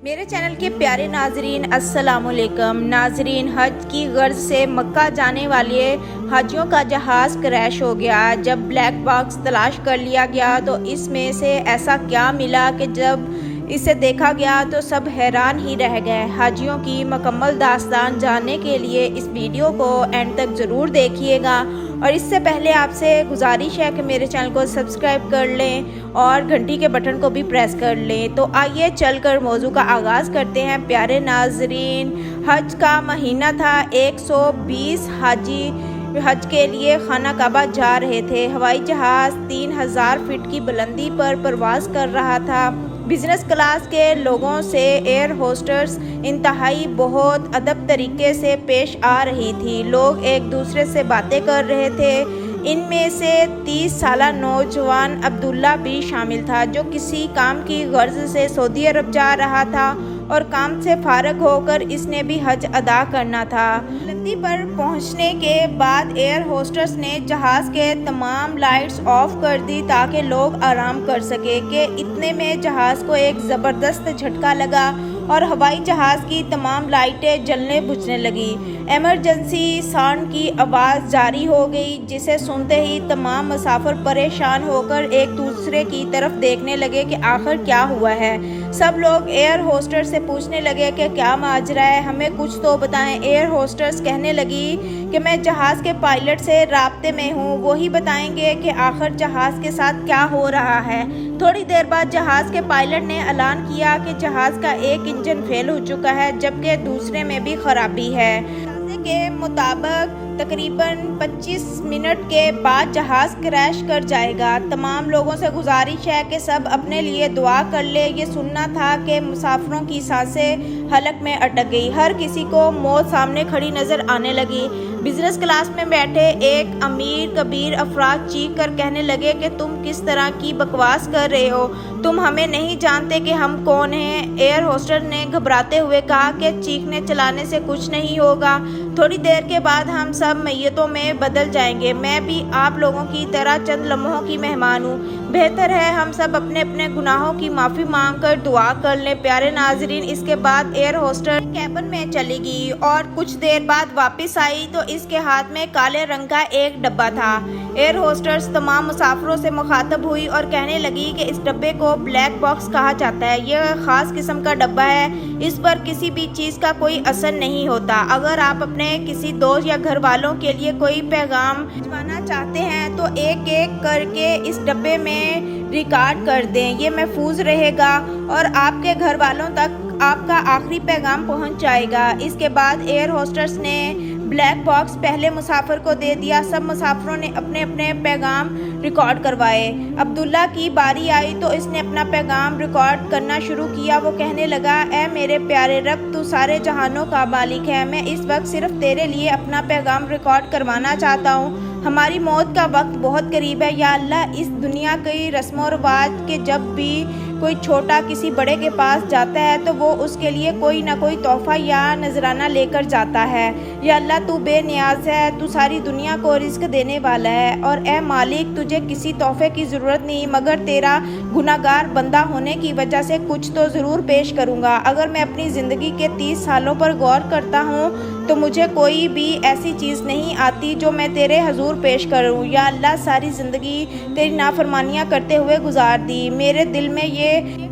میرے چینل کے پیارے ناظرین السلام علیکم ناظرین، حج کی غرض سے مکہ جانے والے حاجیوں کا جہاز کریش ہو گیا۔ جب بلیک باکس تلاش کر لیا گیا تو اس میں سے ایسا کیا ملا کہ جب اسے دیکھا گیا تو سب حیران ہی رہ گئے۔ حاجیوں کی مکمل داستان جاننے کے لیے اس ویڈیو کو اینڈ تک ضرور دیکھیے گا، اور اس سے پہلے آپ سے گزارش ہے کہ میرے چینل کو سبسکرائب کر لیں اور گھنٹی کے بٹن کو بھی پریس کر لیں۔ تو آئیے چل کر موضوع کا آغاز کرتے ہیں۔ پیارے ناظرین، حج کا مہینہ تھا، 120 حاجی حج کے لیے خانہ کعبہ جا رہے تھے۔ ہوائی جہاز 3000 فٹ کی بلندی پر پرواز کر رہا تھا۔ بزنس کلاس کے لوگوں سے ایئر ہوسٹس انتہائی بہت ادب طریقے سے پیش آ رہی تھی۔ لوگ ایک دوسرے سے باتیں کر رہے تھے۔ ان میں سے 30 سالہ نوجوان عبداللہ بھی شامل تھا، جو کسی کام کی غرض سے سعودی عرب جا رہا تھا اور کام سے فارغ ہو کر اس نے بھی حج ادا کرنا تھا۔ بلندی پر پہنچنے کے بعد ایئر ہوسٹس نے جہاز کے تمام لائٹس آف کر دی تاکہ لوگ آرام کر سکیں کہ اتنے میں جہاز کو ایک زبردست جھٹکا لگا اور ہوائی جہاز کی تمام لائٹیں جلنے بجھنے لگی۔ ایمرجنسی سائرن کی آواز جاری ہو گئی، جسے سنتے ہی تمام مسافر پریشان ہو کر ایک دوسرے کی طرف دیکھنے لگے کہ آخر کیا ہوا ہے۔ سب لوگ ایئر ہوسٹس سے پوچھنے لگے کہ کیا ماجرا ہے، ہمیں کچھ تو بتائیں۔ ایئر ہوسٹس کہنے لگی کہ میں جہاز کے پائلٹ سے رابطے میں ہوں، وہی بتائیں گے کہ آخر جہاز کے ساتھ کیا ہو رہا ہے۔ تھوڑی دیر بعد جہاز کے پائلٹ نے اعلان کیا کہ جہاز کا ایک انجن فیل ہو چکا ہے، جبکہ دوسرے میں بھی خرابی ہے۔ اندازے کے مطابق تقریباً 25 منٹ کے بعد جہاز کریش کر جائے گا۔ تمام لوگوں سے گزارش ہے کہ سب اپنے لیے دعا کر لیں۔ یہ سننا تھا کہ مسافروں کی سانسیں حلق میں اٹک گئی، ہر کسی کو موت سامنے کھڑی نظر آنے لگی۔ بزنس کلاس میں بیٹھے ایک امیر کبیر افراد چیخ کر کہنے لگے کہ تم کس طرح کی بکواس کر رہے ہو، تم ہمیں نہیں جانتے کہ ہم کون ہیں۔ ایئر ہوسٹس نے گھبراتے ہوئے کہا کہ چیخنے چلانے سے کچھ نہیں ہوگا، تھوڑی دیر کے بعد ہم سب میتوں میں بدل جائیں گے، میں بھی آپ لوگوں کی طرح چند لمحوں کی مہمان ہوں، بہتر ہے ہم سب اپنے اپنے گناہوں کی معافی مانگ کر دعا کر لیں۔ پیارے ناظرین، اس کے بعد ایئر ہوسٹس کیبن میں چلی گئی اور کچھ دیر بعد واپس آئی تو اس کے ہاتھ میں کالے رنگ کا ایک ڈبہ تھا۔ ایئر ہوسٹس تمام مسافروں سے مخاطب ہوئی اور کہنے لگی کہ اس ڈبے کو بلیک باکس کہا جاتا ہے، یہ خاص قسم کا ڈبہ ہے، اس پر کسی بھی چیز کا کوئی اثر نہیں ہوتا۔ اگر آپ اپنے کسی دوست یا گھر والوں کے لیے کوئی پیغام بھجوانا چاہتے ہیں تو ایک ایک کر کے اس ڈبے میں ریکارڈ کر دیں، یہ محفوظ رہے گا اور آپ کے گھر والوں تک آپ کا آخری پیغام پہنچ جائے گا۔ اس کے بعد ایئر ہوسٹس نے بلیک باکس پہلے مسافر کو دے دیا۔ سب مسافروں نے اپنے اپنے پیغام ریکارڈ کروائے۔ عبداللہ کی باری آئی تو اس نے اپنا پیغام ریکارڈ کرنا شروع کیا۔ وہ کہنے لگا، اے میرے پیارے رب، تو سارے جہانوں کا مالک ہے، میں اس وقت صرف تیرے لیے اپنا پیغام ریکارڈ کروانا چاہتا ہوں۔ ہماری موت کا وقت بہت قریب ہے، یا اللہ، اس دنیا کی رسم و رواج کے جب بھی کوئی چھوٹا کسی بڑے کے پاس جاتا ہے تو وہ اس کے لیے کوئی نہ کوئی تحفہ یا نذرانہ لے کر جاتا ہے۔ یا اللہ، تو بے نیاز ہے، تو ساری دنیا کو رزق دینے والا ہے، اور اے مالک، تجھے کسی تحفے کی ضرورت نہیں، مگر تیرا گناہگار بندہ ہونے کی وجہ سے کچھ تو ضرور پیش کروں گا۔ اگر میں اپنی زندگی کے 30 سالوں پر غور کرتا ہوں تو مجھے کوئی بھی ایسی چیز نہیں آتی جو میں تیرے حضور پیش کروں۔ یا اللہ، ساری زندگی تیری نافرمانیاں کرتے ہوئے گزار دی۔ میرے دل میں یہ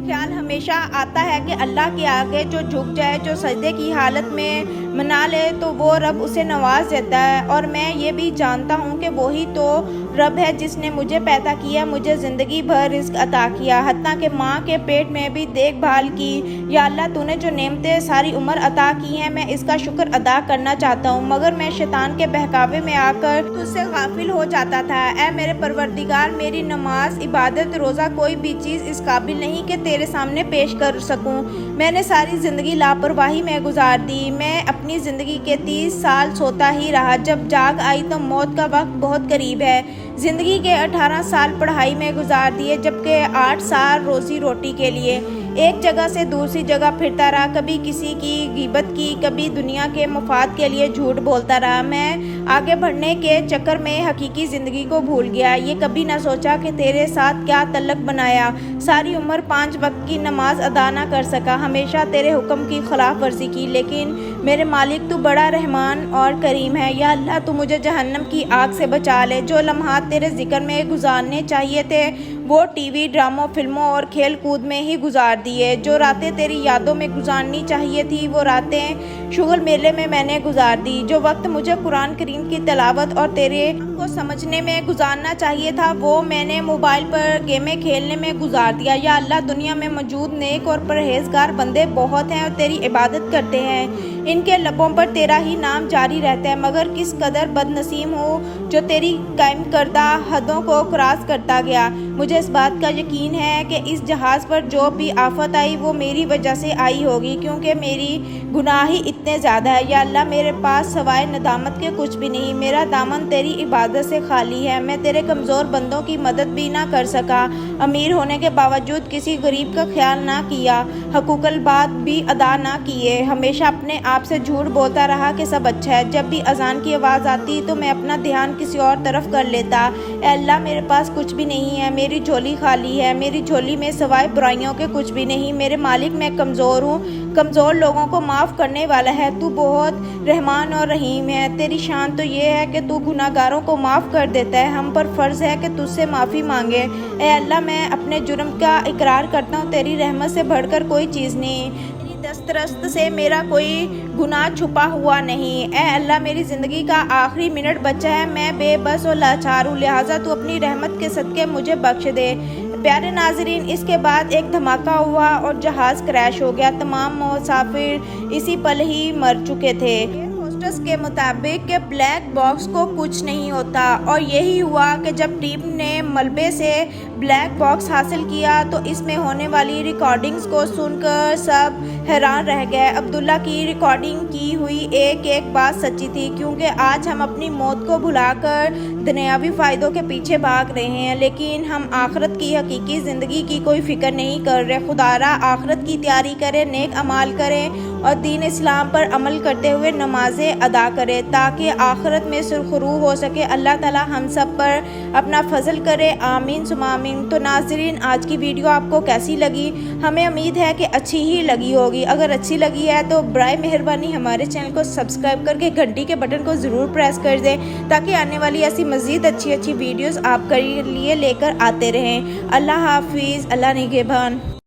خیال ہمیشہ آتا ہے کہ اللہ کے آگے جو جھک جائے، جو سجدے کی حالت میں منا لے، تو وہ رب اسے نواز دیتا ہے، اور میں یہ بھی جانتا ہوں کہ وہی تو رب ہے جس نے مجھے پیدا کیا، مجھے زندگی بھر رزق عطا کیا، حتیٰ کہ ماں کے پیٹ میں بھی دیکھ بھال کی۔ یا اللہ، تو نے جو نعمتیں ساری عمر عطا کی ہیں، میں اس کا شکر ادا کرنا چاہتا ہوں، مگر میں شیطان کے بہکاوے میں آ کر تجھ سے غافل ہو جاتا تھا۔ اے میرے پروردگار، میری نماز، عبادت، روزہ، کوئی بھی چیز اس قابل نہیں کہ تیرے سامنے پیش کر سکوں۔ میں نے ساری زندگی لاپرواہی میں گزار دی، میں اپنی زندگی کے 30 سال سوتا ہی رہا، جب جاگ آئی تو موت کا وقت بہت قریب ہے۔ زندگی کے 18 سال پڑھائی میں گزار دیے، جبکہ 8 سال روزی روٹی کے لیے۔ ایک جگہ سے دوسری جگہ پھرتا رہا، کبھی کسی کی غیبت کی، کبھی دنیا کے مفاد کے لیے جھوٹ بولتا رہا۔ میں آگے بڑھنے کے چکر میں حقیقی زندگی کو بھول گیا، یہ کبھی نہ سوچا کہ تیرے ساتھ کیا تعلق بنایا۔ ساری عمر 5 وقت کی نماز ادا نہ کر سکا، ہمیشہ تیرے حکم کی خلاف ورزی کی، لیکن میرے مالک تو بڑا رحمان اور کریم ہے۔ یا اللہ تو مجھے جہنم کی آگ سے بچا لے۔ جو لمحات تیرے ذکر میں گزارنے چاہیے تھے وہ ٹی وی ڈراموں، فلموں اور کھیل کود میں ہی گزار دیے۔ جو راتیں تیری یادوں میں گزارنی چاہیے تھی وہ راتیں شغل میلے میں نے گزار دی۔ جو وقت مجھے قرآن کریم کی تلاوت اور تیرے کو سمجھنے میں گزارنا چاہیے تھا وہ میں نے موبائل پر گیمیں کھیلنے میں گزار دیا۔ یا اللہ دنیا میں موجود نیک اور پرہیزگار بندے بہت ہیں اور تیری عبادت کرتے ہیں، ان کے لبوں پر تیرا ہی نام جاری رہتا ہے، مگر کس قدر بد نصیب ہوں جو تیری قائم کردہ حدوں کو کراس کرتا گیا۔ مجھے اس بات کا یقین ہے کہ اس جہاز پر جو بھی آفت آئی وہ میری وجہ سے آئی ہوگی، کیونکہ میری گناہ ہی اتنے زیادہ ہے۔ یا اللہ میرے پاس سوائے ندامت کے کچھ بھی نہیں، میرا دامن تیری عبادت سے خالی ہے، میں تیرے کمزور بندوں کی مدد بھی نہ کر سکا، امیر ہونے کے باوجود کسی غریب کا خیال نہ کیا، حقوق العباد بھی ادا نہ کیے، ہمیشہ اپنے آپ سے جھوٹ بولتا رہا کہ سب اچھا ہے۔ جب بھی اذان کی آواز آتی تو میں اپنا دھیان کسی اور طرف کر لیتا۔ اے اللہ میرے پاس کچھ بھی نہیں ہے، میری جھولی خالی ہے، میری جھولی میں سوائے برائیوں کے کچھ بھی نہیں۔ میرے مالک میں کمزور ہوں، کمزور لوگوں کو معاف کرنے والا ہے، تو بہت رحمان اور رحیم ہے۔ تیری شان تو یہ ہے کہ تو گناہگاروں کو معاف کر دیتا ہے، ہم پر فرض ہے کہ تجھ سے معافی مانگے۔ اے اللہ میں اپنے جرم کا اقرار کرتا ہوں، تیری رحمت سے بڑھ کر کوئی چیز نہیں، دسترست سے میرا کوئی گناہ چھپا ہوا نہیں۔ اے اللہ میری زندگی کا آخری منٹ بچا ہے، میں بے بس اور لاچار ہوں، لہٰذا تو اپنی رحمت کے صدقے مجھے بخش دے۔ پیارے ناظرین، اس کے بعد ایک دھماکہ ہوا اور جہاز کریش ہو گیا، تمام مسافر اسی پل ہی مر چکے تھے۔ ہوسٹس کے مطابق کہ بلیک باکس کو کچھ نہیں ہوتا، اور یہی ہوا کہ جب ٹیم نے ملبے سے بلیک باکس حاصل کیا تو اس میں ہونے والی ریکارڈنگز کو سن کر سب حیران رہ گئے۔ عبداللہ کی ریکارڈنگ کی ہوئی ایک ایک بات سچی تھی، کیونکہ آج ہم اپنی موت کو بھلا کر دنیاوی فائدوں کے پیچھے بھاگ رہے ہیں، لیکن ہم آخرت کی حقیقی زندگی کی کوئی فکر نہیں کر رہے۔ خدارا آخرت کی تیاری کریں، نیک اعمال کریں اور دین اسلام پر عمل کرتے ہوئے نمازیں ادا کرے تاکہ آخرت میں سرخرو ہو سکے۔ اللہ تعالی ہم سب پر اپنا فضل کرے، آمین ثم آمین۔ تو ناظرین، آج کی ویڈیو آپ کو کیسی لگی؟ ہمیں امید ہے کہ اچھی ہی لگی ہوگی۔ اگر اچھی لگی ہے تو برائے مہربانی ہمارے چینل کو سبسکرائب کر کے گھنٹی کے بٹن کو ضرور پریس کر دیں تاکہ آنے والی ایسی مزید اچھی ویڈیوز آپ کے لیے لے کر آتے رہیں۔ اللہ حافظ، اللہ نگہبان۔